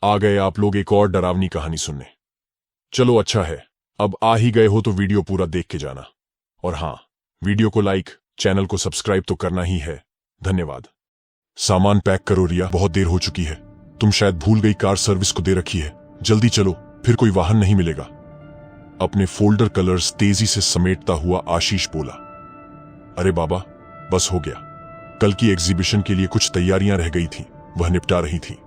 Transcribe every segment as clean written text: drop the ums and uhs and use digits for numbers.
आ गए आप लोग एक और डरावनी कहानी सुनने। चलो अच्छा है, अब आ ही गए हो तो वीडियो पूरा देख के जाना। और हाँ, वीडियो को लाइक, चैनल को सब्सक्राइब तो करना ही है। धन्यवाद। सामान पैक करो रिया, बहुत देर हो चुकी है। तुम शायद भूल गई कार सर्विस को दे रखी है। जल्दी चलो, फिर कोई वाहन नहीं मिलेगा। अपने फोल्डर कलर्स तेजी से समेटता हुआ आशीष बोला। अरे बाबा, बस हो गया। कल की एग्जीबिशन के लिए कुछ तैयारियां रह गई थी, वह निपटा रही थी।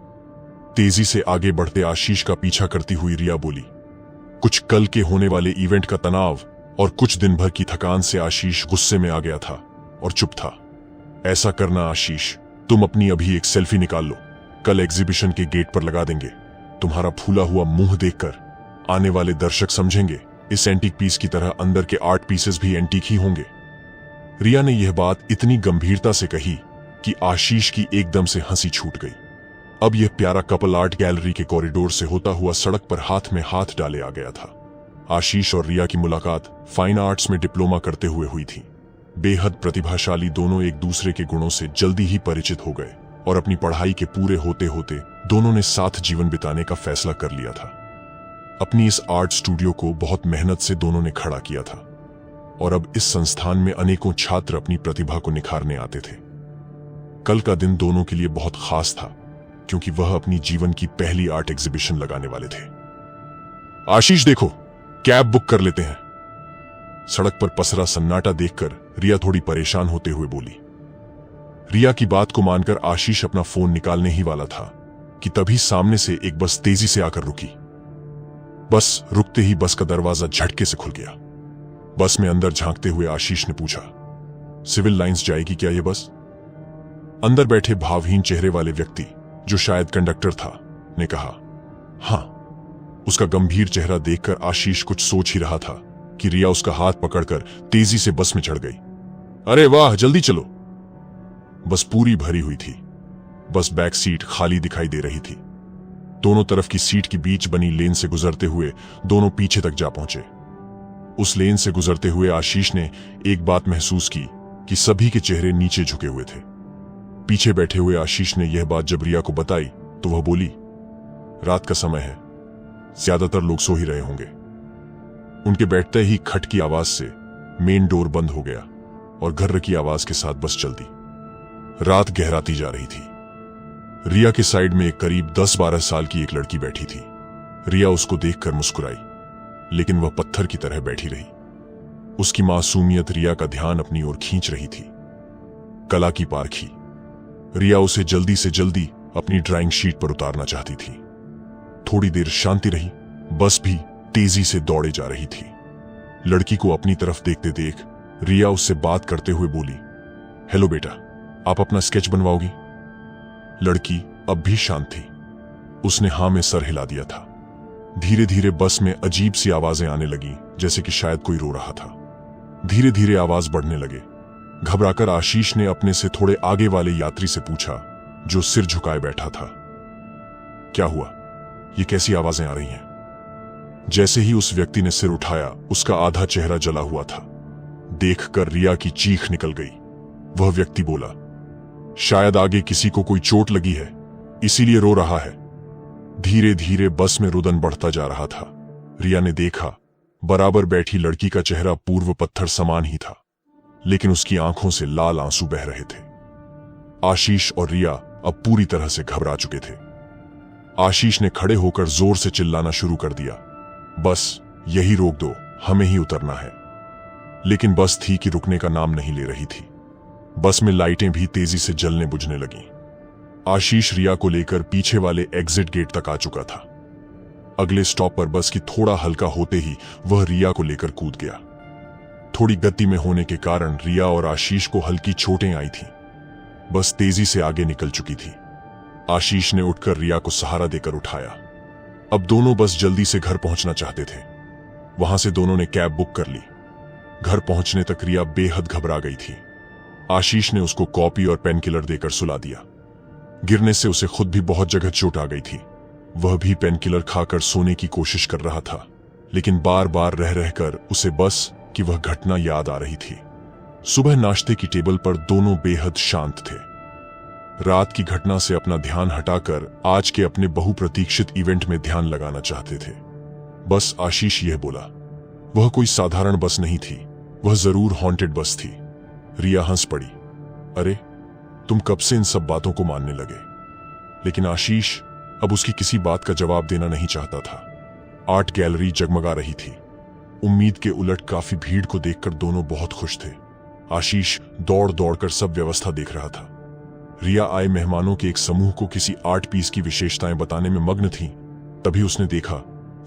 तेजी से आगे बढ़ते आशीष का पीछा करती हुई रिया बोली। कुछ कल के होने वाले इवेंट का तनाव और कुछ दिन भर की थकान से आशीष गुस्से में आ गया था और चुप था। ऐसा करना आशीष, तुम अपनी अभी एक सेल्फी निकाल लो, कल एग्जीबिशन के गेट पर लगा देंगे। तुम्हारा फूला हुआ मुंह देखकर आने वाले दर्शक समझेंगे इस एंटीक पीस की तरह अंदर के आर्ट पीसेस भी एंटीक ही होंगे। रिया ने यह बात इतनी गंभीरता से कही कि आशीष की एकदम से हंसी छूट गई। अब यह प्यारा कपल आर्ट गैलरी के कॉरिडोर से होता हुआ सड़क पर हाथ में हाथ डाले आ गया था। आशीष और रिया की मुलाकात फाइन आर्ट्स में डिप्लोमा करते हुए हुई थी। बेहद प्रतिभाशाली दोनों एक दूसरे के गुणों से जल्दी ही परिचित हो गए और अपनी पढ़ाई के पूरे होते होते दोनों ने साथ जीवन बिताने का फैसला कर लिया था। अपनी इस आर्ट स्टूडियो को बहुत मेहनत से दोनों ने खड़ा किया था और अब इस संस्थान में अनेकों छात्र अपनी प्रतिभा को निखारने आते थे। कल का दिन दोनों के लिए बहुत खास था क्योंकि वह अपनी जीवन की पहली आर्ट एग्जीबिशन लगाने वाले थे। आशीष देखो, कैब बुक कर लेते हैं। सड़क पर पसरा सन्नाटा देखकर रिया थोड़ी परेशान होते हुए बोली। रिया की बात को मानकर आशीष अपना फोन निकालने ही वाला था कि तभी सामने से एक बस तेजी से आकर रुकी। बस रुकते ही बस का दरवाजा झटके से खुल गया। बस में अंदर झांकते हुए आशीष ने पूछा, सिविल लाइंस जाएगी क्या यह बस? अंदर बैठे भावहीन चेहरे वाले व्यक्ति, जो शायद कंडक्टर था, ने कहा, हां। उसका गंभीर चेहरा देखकर आशीष कुछ सोच ही रहा था कि रिया उसका हाथ पकड़कर तेजी से बस में चढ़ गई। अरे वाह, जल्दी चलो। बस पूरी भरी हुई थी। बस बैक सीट खाली दिखाई दे रही थी। दोनों तरफ की सीट के बीच बनी लेन से गुजरते हुए दोनों पीछे तक जा पहुंचे। उस लेन से गुजरते हुए आशीष ने एक बात महसूस की कि सभी के चेहरे नीचे झुके हुए थे। पीछे बैठे हुए आशीष ने यह बात जब रिया को बताई तो वह बोली, रात का समय है, ज्यादातर लोग सो ही रहे होंगे। उनके बैठते ही खट की आवाज से मेन डोर बंद हो गया और घर्र की आवाज के साथ बस चल दी। रात गहराती जा रही थी। रिया के साइड में करीब 10-12 साल की एक लड़की बैठी थी। रिया उसको देखकर मुस्कुराई, लेकिन वह पत्थर की तरह बैठी रही। उसकी मासूमियत रिया का ध्यान अपनी ओर खींच रही थी। कला की पारखी। रिया उसे जल्दी से जल्दी अपनी ड्राइंग शीट पर उतारना चाहती थी। थोड़ी देर शांति रही। बस भी तेजी से दौड़े जा रही थी। लड़की को अपनी तरफ देखते देख रिया उससे बात करते हुए बोली, हेलो बेटा, आप अपना स्केच बनवाओगी? लड़की अब भी शांत थी। उसने हां में सर हिला दिया था। धीरे धीरे बस में अजीब सी आवाजें आने लगी, जैसे कि शायद कोई रो रहा था। धीरे धीरे आवाज बढ़ने लगे। घबराकर आशीष ने अपने से थोड़े आगे वाले यात्री से पूछा, जो सिर झुकाए बैठा था, क्या हुआ? ये कैसी आवाजें आ रही हैं? जैसे ही उस व्यक्ति ने सिर उठाया, उसका आधा चेहरा जला हुआ था। देखकर रिया की चीख निकल गई। वह व्यक्ति बोला, शायद आगे किसी को कोई चोट लगी है, इसीलिए रो रहा है। धीरे धीरे बस में रुदन बढ़ता जा रहा था। रिया ने देखा, बराबर बैठी लड़की का चेहरा पूर्व पत्थर समान ही था, लेकिन उसकी आंखों से लाल आंसू बह रहे थे। आशीष और रिया अब पूरी तरह से घबरा चुके थे। आशीष ने खड़े होकर जोर से चिल्लाना शुरू कर दिया, बस यही रोक दो, हमें ही उतरना है। लेकिन बस थी कि रुकने का नाम नहीं ले रही थी। बस में लाइटें भी तेजी से जलने बुझने लगीं। आशीष रिया को लेकर पीछे वाले एग्जिट गेट तक आ चुका था। अगले स्टॉप पर बस की थोड़ा हल्का होते ही वह रिया को लेकर कूद गया। थोड़ी गति में होने के कारण रिया और आशीष को हल्की चोटें आई थी। बस तेजी से आगे निकल चुकी थी। आशीष ने उठकर रिया को सहारा देकर उठाया। अब दोनों बस जल्दी से घर पहुंचना चाहते थे। वहां से दोनों ने कैब बुक कर ली। घर पहुंचने तक रिया बेहद घबरा गई थी। आशीष ने उसको कॉपी और पेन किलर देकर सुला दिया। गिरने से उसे खुद भी बहुत जगह चोट आ गई थी। वह भी पेन किलर खाकर सोने की कोशिश कर रहा था, लेकिन बार बार रह रहकर उसे बस कि वह घटना याद आ रही थी। सुबह नाश्ते की टेबल पर दोनों बेहद शांत थे। रात की घटना से अपना ध्यान हटाकर आज के अपने बहुप्रतीक्षित इवेंट में ध्यान लगाना चाहते थे। बस आशीष यह बोला, वह कोई साधारण बस नहीं थी, वह जरूर हॉन्टेड बस थी। रिया हंस पड़ी, अरे तुम कब से इन सब बातों को मानने लगे? लेकिन आशीष अब उसकी किसी बात का जवाब देना नहीं चाहता था। आर्ट गैलरी जगमगा रही थी। उम्मीद के उलट काफी भीड़ को देखकर दोनों बहुत खुश थे। आशीष दौड़ दौड़कर सब व्यवस्था देख रहा था। रिया आए मेहमानों के एक समूह को किसी आर्ट पीस की विशेषताएं बताने में मग्न थी। तभी उसने देखा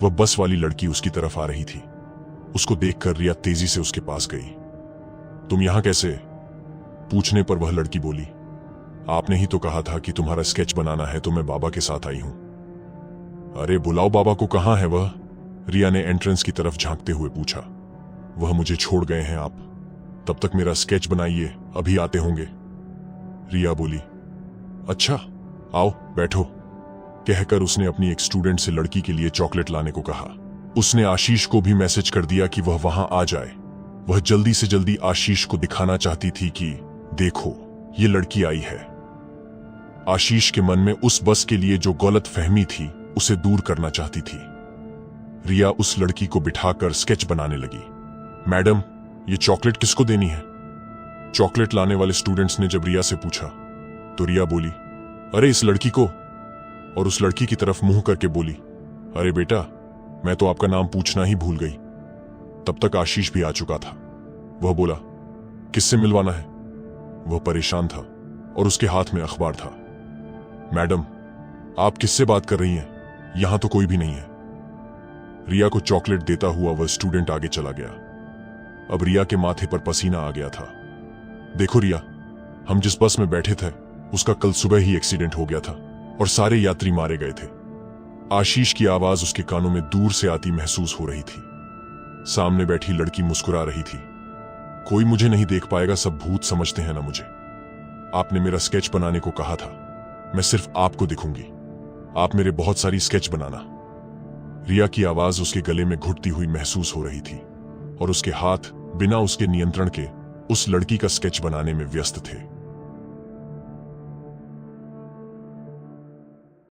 वह बस वाली लड़की उसकी तरफ आ रही थी। उसको देखकर रिया तेजी से उसके पास गई। तुम यहां कैसे? पूछने पर वह लड़की बोली, आपने ही तो कहा था कि तुम्हारा स्केच बनाना है, तो मैं बाबा के साथ आई हूं। अरे बुलाओ बाबा को, कहां है वह? रिया ने एंट्रेंस की तरफ झांकते हुए पूछा। वह मुझे छोड़ गए हैं आप, तब तक मेरा स्केच बनाइए, अभी आते होंगे। रिया बोली, अच्छा आओ बैठो। कहकर उसने अपनी एक स्टूडेंट से लड़की के लिए चॉकलेट लाने को कहा। उसने आशीष को भी मैसेज कर दिया कि वह वहां आ जाए। वह जल्दी से जल्दी आशीष को दिखाना चाहती थी कि देखो ये लड़की आई है। आशीष के मन में उस बस के लिए जो गलत फहमी थी उसे दूर करना चाहती थी। रिया उस लड़की को बिठाकर स्केच बनाने लगी। मैडम, ये चॉकलेट किसको देनी है? चॉकलेट लाने वाले स्टूडेंट्स ने जब रिया से पूछा तो रिया बोली, अरे इस लड़की को। और उस लड़की की तरफ मुंह करके बोली, अरे बेटा, मैं तो आपका नाम पूछना ही भूल गई। तब तक आशीष भी आ चुका था। वह बोला, किससे मिलवाना है? वह परेशान था और उसके हाथ में अखबार था। मैडम, आप किससे बात कर रही हैं? यहां तो कोई भी नहीं है। रिया को चॉकलेट देता हुआ वह स्टूडेंट आगे चला गया। अब रिया के माथे पर पसीना आ गया था। देखो रिया, हम जिस बस में बैठे थे उसका कल सुबह ही एक्सीडेंट हो गया था और सारे यात्री मारे गए थे। आशीष की आवाज उसके कानों में दूर से आती महसूस हो रही थी। सामने बैठी लड़की मुस्कुरा रही थी। कोई मुझे नहीं देख पाएगा, सब भूत समझते हैं ना मुझे। आपने मेरा स्केच बनाने को कहा था, मैं सिर्फ आपको दिखूंगी, आप मेरे बहुत सारी स्केच बनाना। रिया की आवाज उसके गले में घुटती हुई महसूस हो रही थी और उसके हाथ बिना उसके नियंत्रण के उस लड़की का स्केच बनाने में व्यस्त थे।